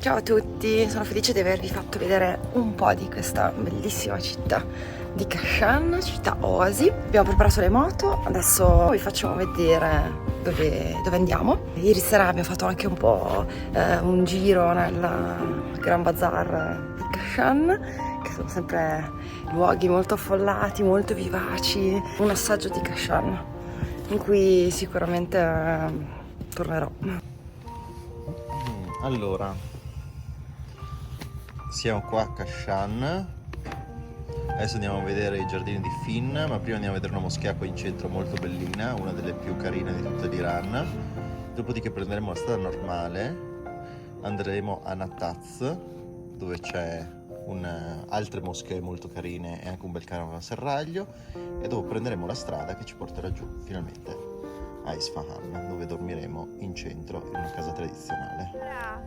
Ciao a tutti, sono felice di avervi fatto vedere un po' di questa bellissima città di Kashan, città oasi. Abbiamo preparato le moto, adesso vi facciamo vedere dove andiamo. Ieri sera abbiamo fatto anche un po' un giro nel Gran Bazar di Kashan, che sono sempre luoghi molto affollati, molto vivaci. Un assaggio di Kashan in cui sicuramente tornerò. Allora, siamo qua a Kashan. Adesso andiamo a vedere i giardini di Finn, ma prima andiamo a vedere una moschea qua in centro molto bellina, una delle più carine di tutto l'Iran. Dopodiché prenderemo la strada normale, andremo a Nataz, dove c'è altre moschee molto carine e anche un bel caravanserraglio, e dopo prenderemo la strada che ci porterà giù finalmente a Isfahan, dove dormiremo in centro in una casa tradizionale.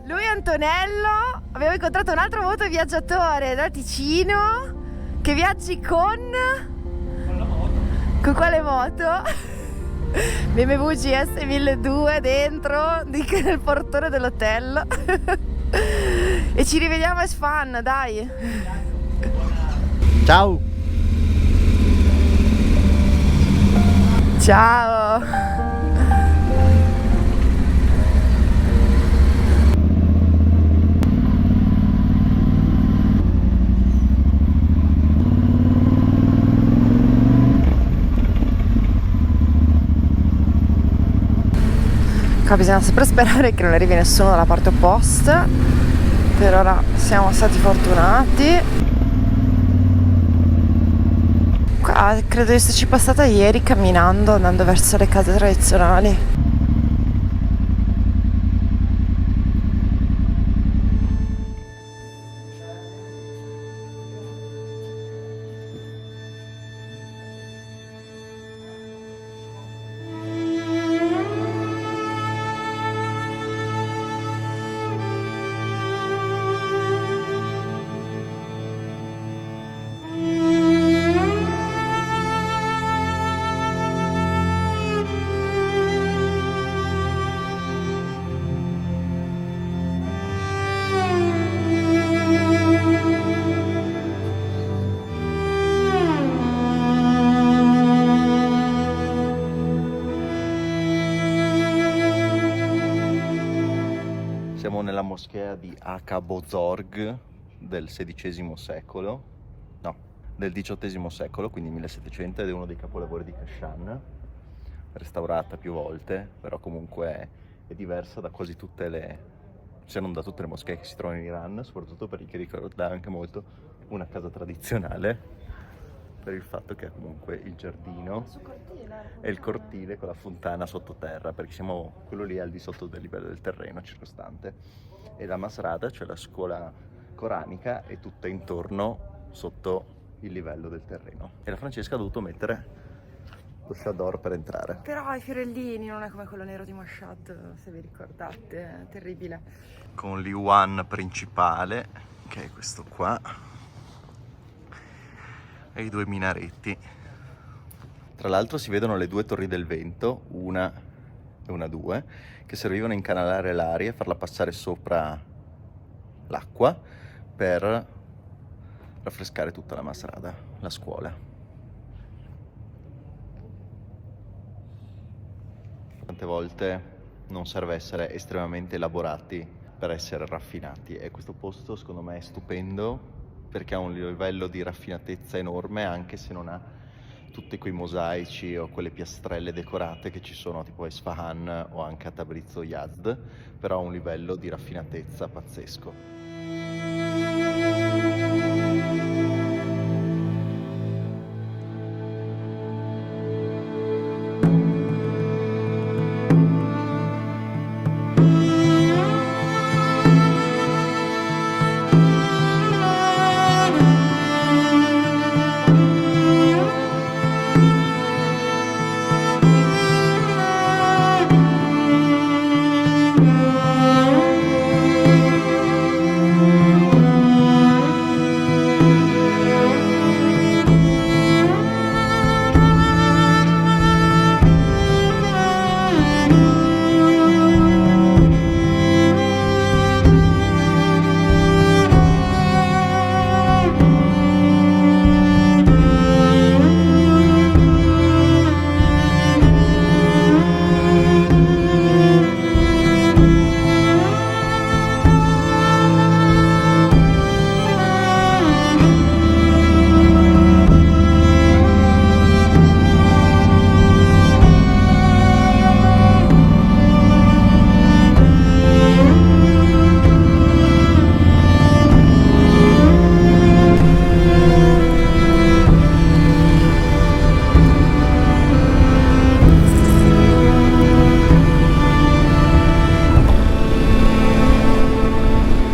Lui è Antonello, abbiamo incontrato un altro motoviaggiatore da Ticino che viaggi con la moto. Con quale moto? BMW GS 1200 dentro nel portone dell'hotel. E ci rivediamo a Isfahan, dai. Ciao! Ciao! Qua bisogna sempre sperare che non arrivi nessuno dalla parte opposta. Per ora siamo stati fortunati. Qua credo di esserci passata ieri camminando, andando verso le case tradizionali. Siamo nella moschea di Akabozorg del XVI secolo, no, del XVIII secolo, quindi 1700, ed è uno dei capolavori di Kashan, restaurata più volte, però comunque è diversa da quasi tutte le, se non da tutte le moschee che si trovano in Iran, soprattutto perché ricorda anche molto una casa tradizionale, per il fatto che ha comunque il giardino e il cortile con la fontana sottoterra, perché siamo quello lì al di sotto del livello del terreno circostante, e la Masrada, cioè la scuola coranica, è tutta intorno sotto il livello del terreno, e la Francesca ha dovuto mettere lo Chador per entrare. Però i fiorellini non è come quello nero di Mashhad, se vi ricordate, è terribile. Con l'Iwan principale, che è questo qua, e i due minaretti. Tra l'altro si vedono le due torri del vento, una e una 2, che servivano a incanalare l'aria e farla passare sopra l'acqua per raffrescare tutta la Masrada, la scuola. Tante volte non serve essere estremamente elaborati per essere raffinati, e questo posto secondo me è stupendo perché ha un livello di raffinatezza enorme, anche se non ha tutti quei mosaici o quelle piastrelle decorate che ci sono tipo a Isfahan o anche a Tabriz o Yazd, però ha un livello di raffinatezza pazzesco.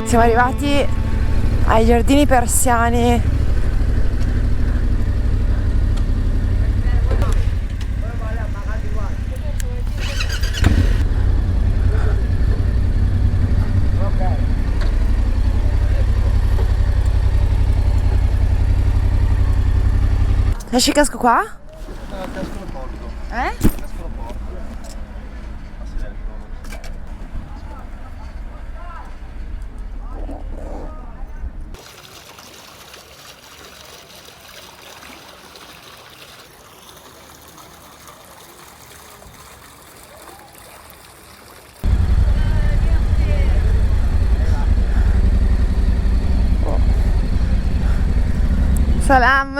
Siamo arrivati ai giardini persiani. Lasci il casco qua? No, il casco lo porto. Eh? Il casco lo porto. Salam.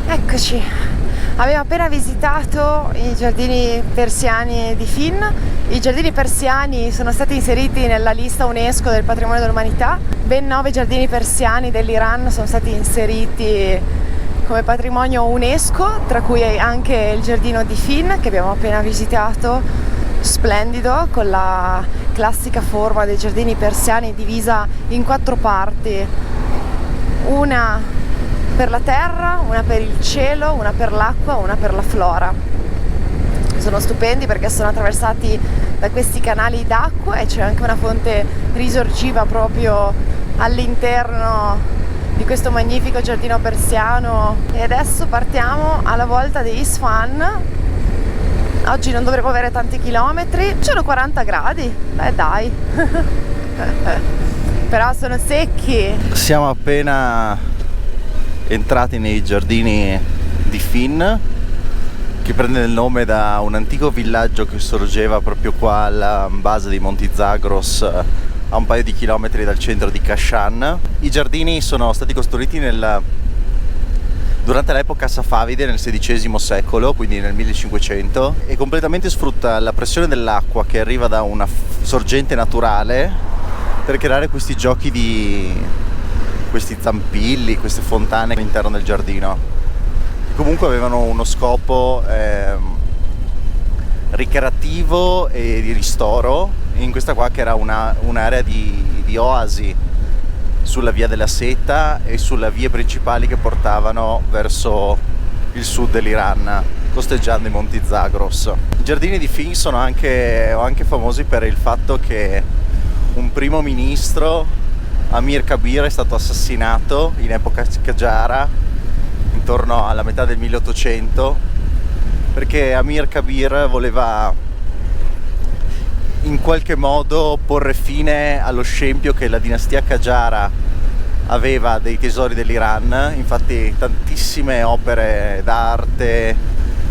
Eccoci, abbiamo appena visitato i giardini persiani di Finn. I giardini persiani sono stati inseriti nella lista UNESCO del patrimonio dell'umanità. Ben 9 giardini persiani dell'Iran sono stati inseriti come patrimonio UNESCO, tra cui anche il giardino di Finn che abbiamo appena visitato, splendido, con la classica forma dei giardini persiani divisa in 4 parti, una per la terra, una per il cielo, una per l'acqua, una per la flora. Sono stupendi perché sono attraversati da questi canali d'acqua e c'è anche una fonte risorgiva proprio all'interno di questo magnifico giardino persiano. E adesso partiamo alla volta di Isfahan. Oggi non dovremo avere tanti chilometri, sono 40 gradi, dai. Però sono secchi. Siamo appena entrati nei giardini di Finn, che prende il nome da un antico villaggio che sorgeva proprio qua alla base dei Monti Zagros, a un paio di chilometri dal centro di Kashan. I giardini sono stati costruiti durante l'epoca safavide nel XVI secolo, quindi nel 1500, e completamente sfrutta la pressione dell'acqua che arriva da una sorgente naturale per creare questi giochi questi zampilli, queste fontane all'interno del giardino. Comunque avevano uno scopo ricreativo e di ristoro, in questa qua che era un'area di oasi sulla via della seta e sulle vie principali che portavano verso il sud dell'Iran, costeggiando i Monti Zagros. I giardini di Finn sono anche famosi per il fatto che un primo ministro, Amir Kabir, è stato assassinato in epoca Qajar intorno alla metà del 1800, perché Amir Kabir voleva in qualche modo porre fine allo scempio che la dinastia Qajar aveva dei tesori dell'Iran. Infatti tantissime opere d'arte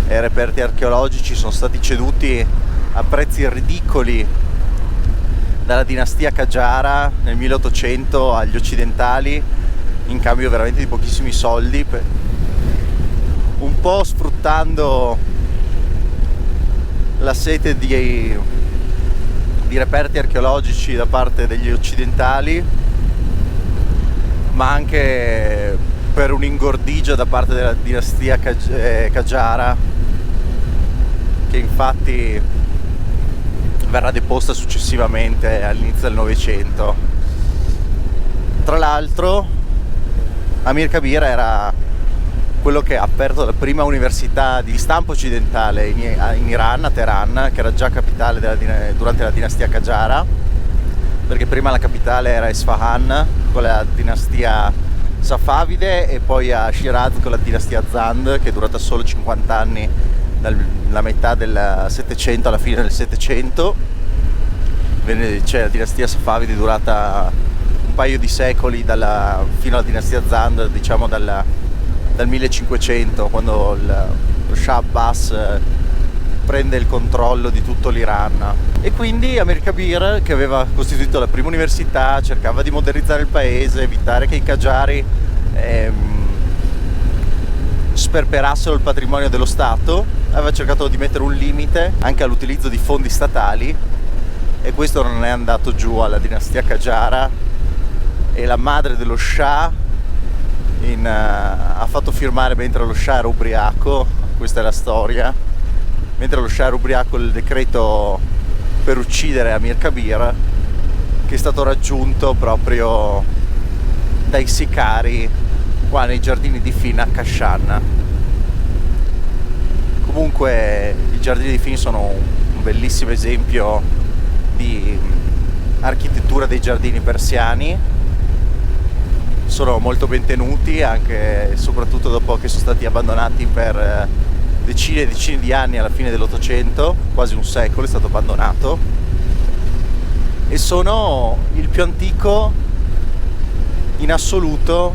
e reperti archeologici sono stati ceduti a prezzi ridicoli dalla dinastia Qajar nel 1800 agli occidentali, in cambio veramente di pochissimi soldi, un po' sfruttando la sete di reperti archeologici da parte degli occidentali, ma anche per un ingordigia da parte della dinastia Qajar, che infatti verrà deposta successivamente all'inizio del Novecento. Tra l'altro Amir Kabir era quello che ha aperto la prima università di stampo occidentale in Iran, a Teheran, che era già capitale durante la dinastia Qajar, perché prima la capitale era Isfahan con la dinastia Safavide e poi a Shiraz con la dinastia Zand, che è durata solo 50 anni, dalla metà del 700 alla fine del 700. C'è la dinastia Safavide durata un paio di secoli fino alla dinastia Zand, diciamo dal 1500, quando lo Shah Abbas prende il controllo di tutto l'Iran. E quindi Amir Kabir, che aveva costituito la prima università, cercava di modernizzare il paese, evitare che i Qajari sperperassero il patrimonio dello Stato, aveva cercato di mettere un limite anche all'utilizzo di fondi statali, e questo non è andato giù alla dinastia Qajar, e la madre dello Shah ha fatto firmare, mentre lo Shah era ubriaco, questa è la storia, mentre lo Shah era ubriaco, il decreto per uccidere Amir Kabir, che è stato raggiunto proprio dai sicari qua nei giardini di Fina a Kashan. Comunque i giardini di Fina sono un bellissimo esempio di architettura dei giardini persiani, sono molto ben tenuti anche e soprattutto dopo che sono stati abbandonati per decine e decine di anni. Alla fine dell'Ottocento, quasi un secolo, è stato abbandonato, e sono il più antico in assoluto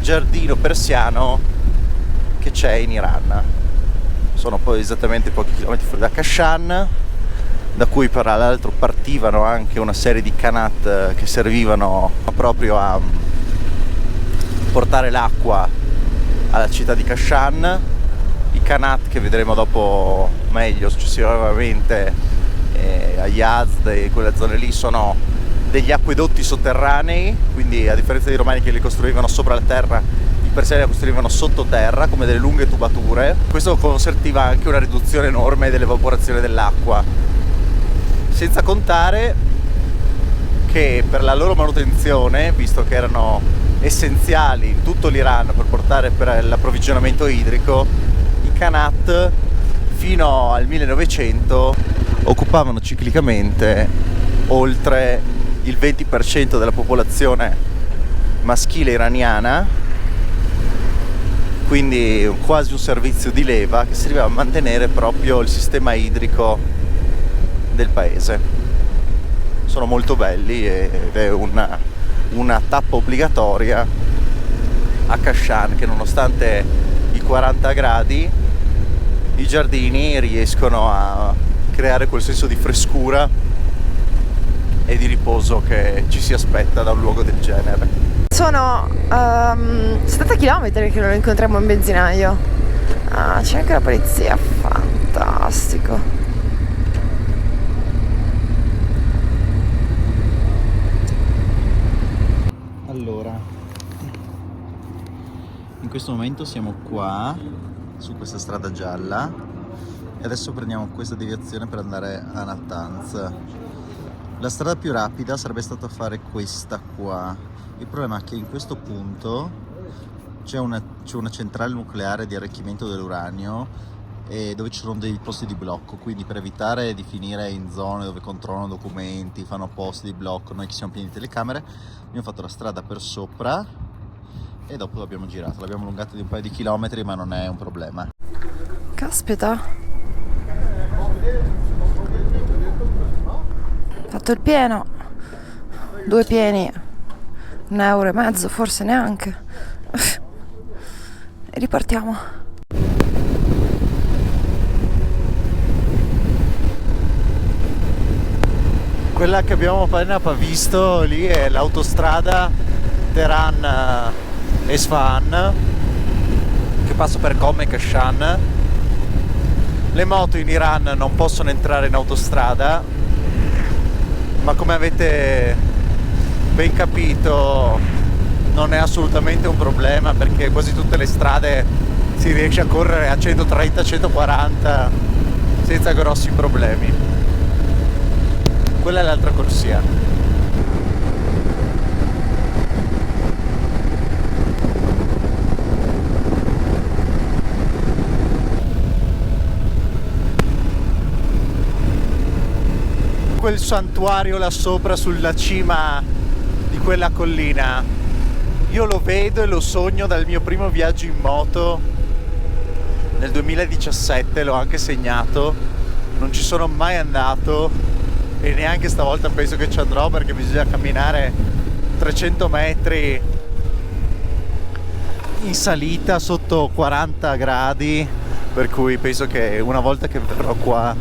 giardino persiano che c'è in Iran. Sono poi esattamente pochi chilometri fuori da Kashan, da cui tra l'altro partivano anche una serie di qanat che servivano proprio a portare l'acqua alla città di Kashan. I qanat, che vedremo dopo meglio successivamente a Yazd e quelle zone lì, sono degli acquedotti sotterranei, quindi a differenza dei romani che li costruivano sopra la terra, i persiani li costruivano sottoterra come delle lunghe tubature. Questo consentiva anche una riduzione enorme dell'evaporazione dell'acqua, senza contare che per la loro manutenzione, visto che erano essenziali in tutto l'Iran per l'approvvigionamento idrico, i qanat fino al 1900 occupavano ciclicamente oltre il 20% della popolazione maschile iraniana, quindi quasi un servizio di leva che serviva a mantenere proprio il sistema idrico del paese. Sono molto belli ed è una tappa obbligatoria a Kashan, che nonostante i 40 gradi i giardini riescono a creare quel senso di frescura e di riposo che ci si aspetta da un luogo del genere. Sono 70 km che non incontriamo un benzinaio. Ah, c'è anche la polizia, fantastico. Allora, in questo momento siamo qua su questa strada gialla e adesso prendiamo questa deviazione per andare a Natanz. La strada più rapida sarebbe stata fare questa qua. Il problema è che in questo punto c'è una centrale nucleare di arricchimento dell'uranio e dove ci sono dei posti di blocco, quindi per evitare di finire in zone dove controllano documenti, fanno posti di blocco, noi che siamo pieni di telecamere, abbiamo fatto la strada per sopra e dopo l'abbiamo girato, l'abbiamo allungata di un paio di chilometri, ma non è un problema. Caspita, fatto il pieno, 2 pieni, 1,5 euro, forse neanche, e ripartiamo. Quella che abbiamo appena visto lì è l'autostrada Teheran-Esfahan che passa per Qom e Kashan. Le moto in Iran non possono entrare in autostrada, ma come avete ben capito non è assolutamente un problema, perché quasi tutte le strade si riesce a correre a 130-140 senza grossi problemi. Quella è l'altra corsia. Quel santuario là sopra sulla cima di quella collina, io lo vedo e lo sogno dal mio primo viaggio in moto nel 2017, l'ho anche segnato, non ci sono mai andato e neanche stavolta penso che ci andrò, perché bisogna camminare 300 metri in salita sotto 40 gradi, per cui penso che una volta che verrò qua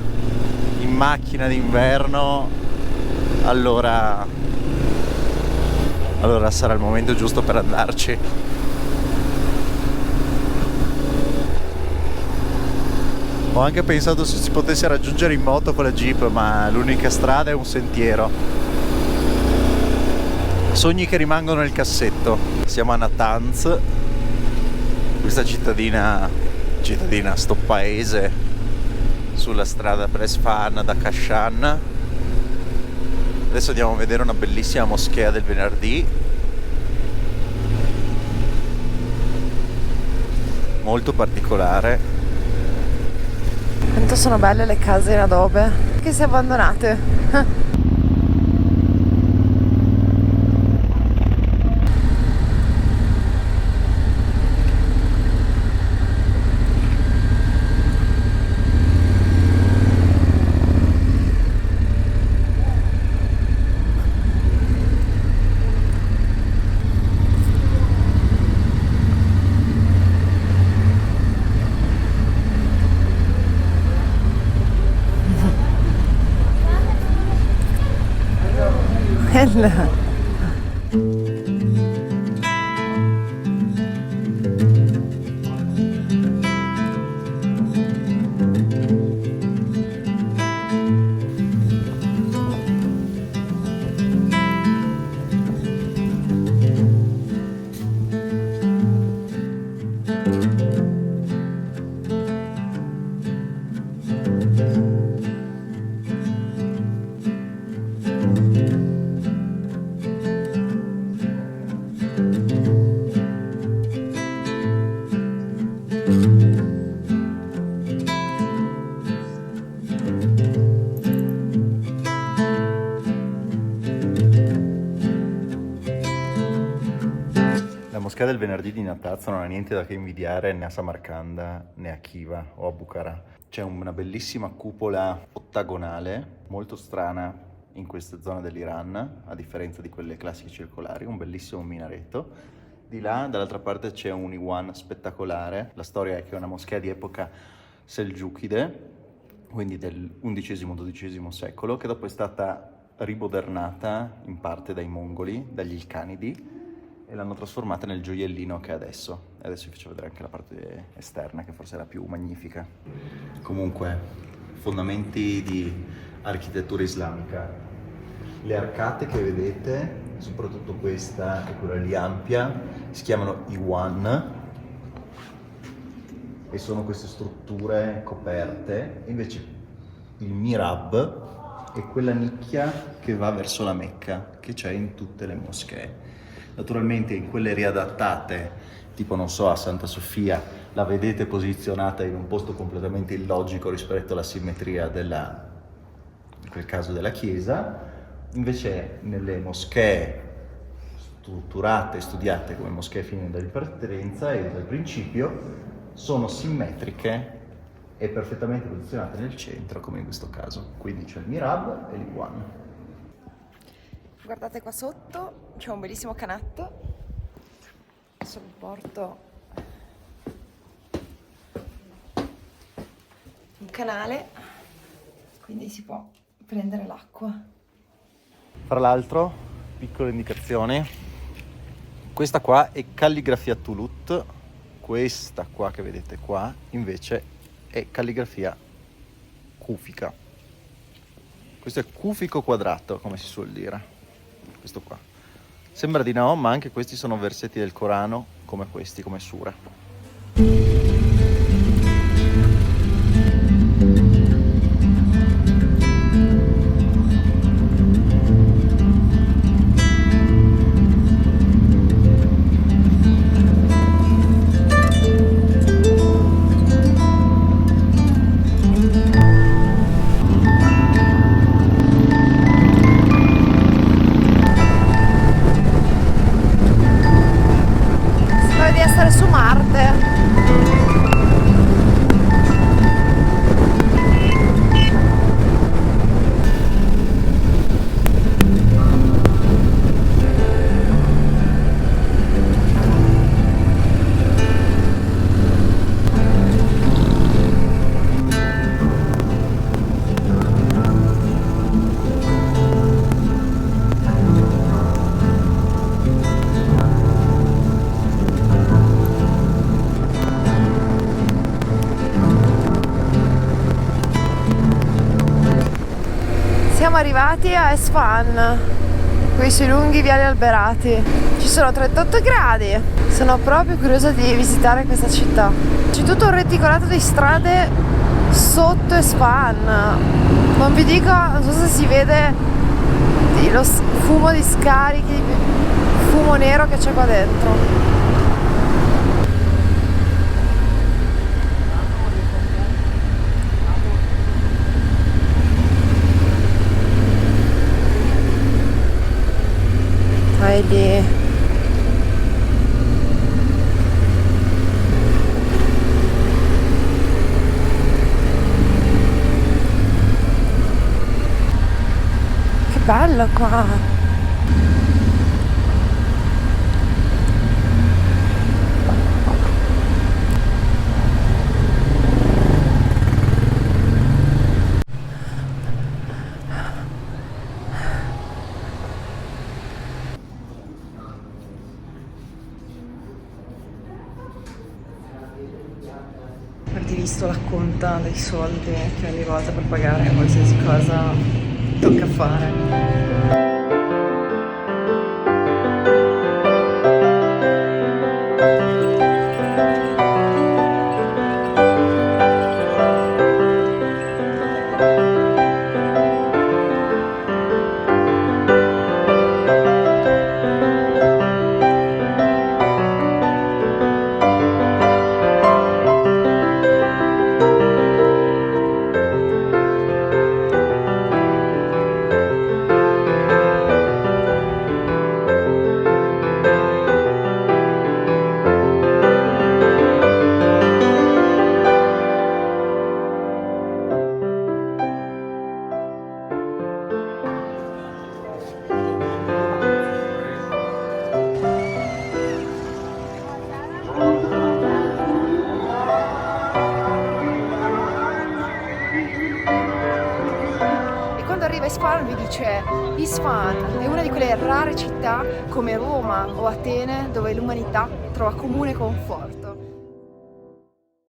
in macchina d'inverno allora sarà il momento giusto per andarci. Ho anche pensato se si potesse raggiungere in moto con la Jeep, ma l'unica strada è un sentiero. Sogni che rimangono nel cassetto. Siamo a Natanz, questa cittadina, sto paese sulla strada per Esfahan da Kashan. Adesso andiamo a vedere una bellissima moschea del venerdì, molto particolare. Quanto sono belle le case in adobe, che si abbandonate. Bella. La moschea del venerdì di Natanz non ha niente da che invidiare né a Samarcanda né a Khiva o a Bukhara. C'è una bellissima cupola ottagonale, molto strana in queste zone dell'Iran, a differenza di quelle classiche circolari, un bellissimo minareto. Di là, dall'altra parte, c'è un Iwan spettacolare. La storia è che è una moschea di epoca selgiukide, quindi del XI-XII secolo, che dopo è stata rimodernata in parte dai mongoli, dagli Ilkhanidi, e l'hanno trasformata nel gioiellino che è adesso. E adesso vi faccio vedere anche la parte esterna, che forse è la più magnifica. Comunque, fondamenti di architettura islamica. Le arcate che vedete, soprattutto questa e quella lì ampia, si chiamano Iwan e sono queste strutture coperte. Invece il Mihrab è quella nicchia che va verso la Mecca, che c'è in tutte le moschee. Naturalmente in quelle riadattate, tipo non so a Santa Sofia, la vedete posizionata in un posto completamente illogico rispetto alla simmetria in quel caso della chiesa. Invece nelle moschee strutturate e studiate come moschee fine di partenza e dal principio sono simmetriche e perfettamente posizionate nel centro, come in questo caso. Quindi c'è il Mihrab e l'Iwan. Guardate qua sotto, c'è un bellissimo canotto. Adesso vi porto un canale, quindi si può prendere l'acqua. Tra l'altro, piccole indicazioni, questa qua è calligrafia Tulut, questa qua che vedete qua invece è calligrafia cufica. Questo è cufico quadrato, come si suol dire. Questo qua sembra di no, ma anche questi sono versetti del Corano come questi, come sura. Su Marte. Siamo arrivati a Esfahan. Questi lunghi viali alberati. Ci sono 38 gradi. Sono proprio curiosa di visitare questa città. C'è tutto un reticolato di strade sotto Esfahan. Non vi dico, non so se si vede lo fumo di scarichi, fumo nero che c'è qua dentro. Lì. Che bello qua. Avete visto la conta dei soldi che ogni volta per pagare qualsiasi cosa tocca fare. Arriva Isfahan vi dice Isfahan è una di quelle rare città come Roma o Atene dove l'umanità trova comune conforto.